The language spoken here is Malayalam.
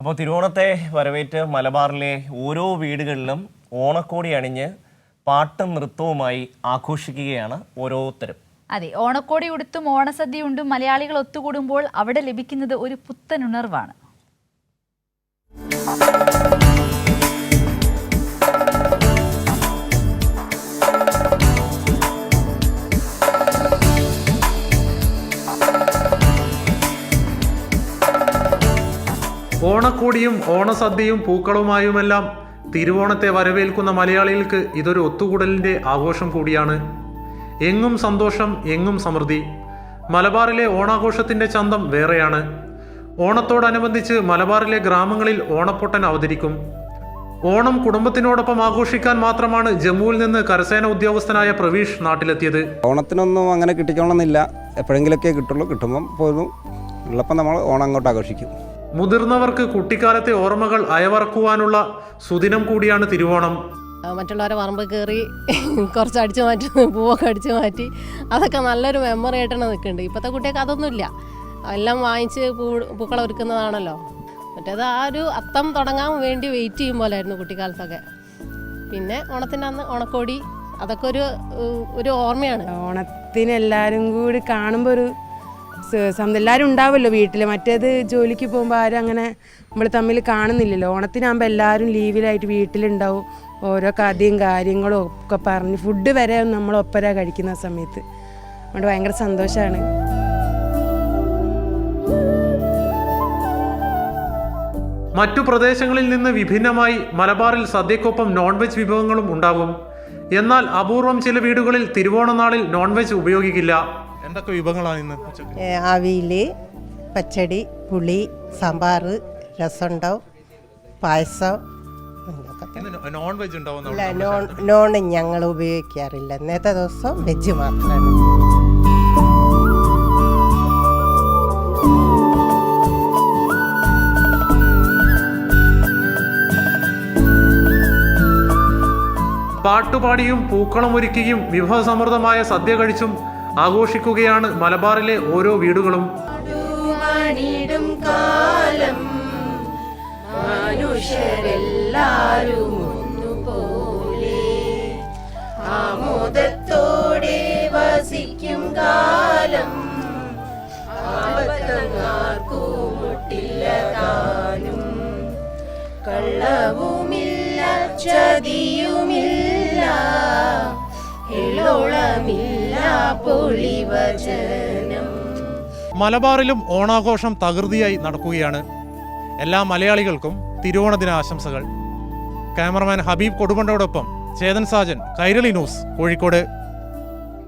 അപ്പോൾ തിരുവോണത്തെ വരവേറ്റ് മലബാറിലെ ഓരോ വീടുകളിലും ഓണക്കോടി അണിഞ്ഞ് പാട്ടും നൃത്തവുമായി ആഘോഷിക്കുകയാണ് ഓരോരുത്തരും. അതെ, ഓണക്കോടി ഉടുത്തും ഓണസദ്യ ഉണ്ടും മലയാളികൾ ഒത്തുകൂടുമ്പോൾ അവിടെ ലഭിക്കുന്നത് ഒരു പുത്തൻ ഉണർവാണ്. ഓണക്കോടിയും ഓണസദ്യയും പൂക്കളുമായുമെല്ലാം തിരുവോണത്തെ വരവേൽക്കുന്ന മലയാളികൾക്ക് ഇതൊരു ഒത്തുകൂടലിൻ്റെ ആഘോഷം കൂടിയാണ്. എങ്ങും സന്തോഷം, എങ്ങും സമൃദ്ധി. മലബാറിലെ ഓണാഘോഷത്തിൻ്റെ ചന്തം വേറെയാണ്. ഓണത്തോടനുബന്ധിച്ച് മലബാറിലെ ഗ്രാമങ്ങളിൽ ഓണപ്പൊട്ടൻ അവതരിക്കും. ഓണം കുടുംബത്തിനോടൊപ്പം ആഘോഷിക്കാൻ മാത്രമാണ് ജമ്മുവിൽ നിന്ന് കരസേന ഉദ്യോഗസ്ഥനായ പ്രവീഷ് നാട്ടിലെത്തിയത്. ഓണത്തിനൊന്നും അങ്ങനെ കിട്ടിക്കോണമെന്നില്ല, എപ്പോഴെങ്കിലൊക്കെ കിട്ടുള്ളൂ. കിട്ടുമ്പം പോലും ഉള്ളപ്പം നമ്മൾ ഓണം അങ്ങോട്ട് ആഘോഷിക്കും. മുതിർന്നവർക്ക് കുട്ടിക്കാലത്തെ ഓർമ്മകൾ അയവറക്കുവാനുള്ള സുദിനം കൂടിയാണ് തിരുവോണം. മറ്റുള്ളവരെ പറമ്പ് കയറി കുറച്ച് അടിച്ചു മാറ്റി, പൂവൊക്കെ അടിച്ചു മാറ്റി, അതൊക്കെ നല്ലൊരു മെമ്മറി ആയിട്ടാണ് നിൽക്കുന്നുണ്ട്. ഇപ്പോഴത്തെ കുട്ടികൾക്ക് അതൊന്നുമില്ല, എല്ലാം വാങ്ങിച്ച് പൂക്കളം ഒരുക്കുന്നതാണല്ലോ. മറ്റേത് ആ ഒരു അത്തം തുടങ്ങാൻ വേണ്ടി വെയിറ്റ് ചെയ്യും പോലായിരുന്നു കുട്ടിക്കാലത്തൊക്കെ. പിന്നെ ഓണത്തിൻ്റെ അന്ന് ഓണക്കോടി, അതൊക്കെ ഒരു ഓർമ്മയാണ്. ഓണത്തിന് എല്ലാവരും കൂടി കാണുമ്പോൾ ഒരു എല്ലാവരും ഉണ്ടാവുമല്ലോ വീട്ടിൽ. മറ്റേത് ജോലിക്ക് പോകുമ്പോൾ ആരും അങ്ങനെ നമ്മൾ തമ്മിൽ കാണുന്നില്ലല്ലോ. ഓണത്തിനാകുമ്പോൾ എല്ലാവരും ലീവിലായിട്ട് വീട്ടിലുണ്ടാവും. ഓരോ കഥയും കാര്യങ്ങളും ഒക്കെ പറഞ്ഞ് ഫുഡ് വരെ നമ്മൾ ഒപ്പര കഴിക്കുന്ന സമയത്ത് അതുകൊണ്ട് ഭയങ്കര സന്തോഷമാണ്. മറ്റു പ്രദേശങ്ങളിൽ നിന്ന് വിഭിന്നമായി മലബാറിൽ സദ്യക്കൊപ്പം നോൺ വെജ് വിഭവങ്ങളും ഉണ്ടാകും. എന്നാൽ അപൂർവം ചില വീടുകളിൽ തിരുവോണനാളിൽ നോൺ വെജ് ഉപയോഗിക്കില്ല. എന്തൊക്കെ വിഭവങ്ങളാണ് ഇന്ന്? അവിയൽ, പച്ചടി, പുളി, സാമ്പാർ, രസമുണ്ടാവും, പായസം. നോൺ വെജ് ഉണ്ടാവും? നോൺ ഞങ്ങൾ ഉപയോഗിക്കാറില്ല. ഇന്നത്തെ ദിവസം വെജ് മാത്രമാണ്. പാട്ടുപാടിയും പൂക്കളമൊരുക്കിയും വിഭവസമൃദ്ധമായ സദ്യ കഴിച്ചും ആഘോഷിക്കുകയാണ് മലബാറിലെ ഓരോ വീടുകളും. മനുഷ്യരെല്ലാരും ഒന്നുപോലെ ആമോദത്തോടെ വസിക്കും കാലം, ആപത്തങ്ങാർക്കുമുട്ടില്ല താനും, കള്ളവുമില്ല ചതിയുമില്ല, എള്ളോളമില്ല പൊളിവചനം. മലബാറിലും ഓണാഘോഷം തകൃതിയായി നടക്കുകയാണ്. എല്ലാ മലയാളികൾക്കും തിരുവോണ ദിന ആശംസകൾ. ക്യാമറമാൻ ഹബീബ് കൊടുമണ്ടോടൊപ്പം ചേതൻ സാജൻ, കൈരളി ന്യൂസ്, കോഴിക്കോട്.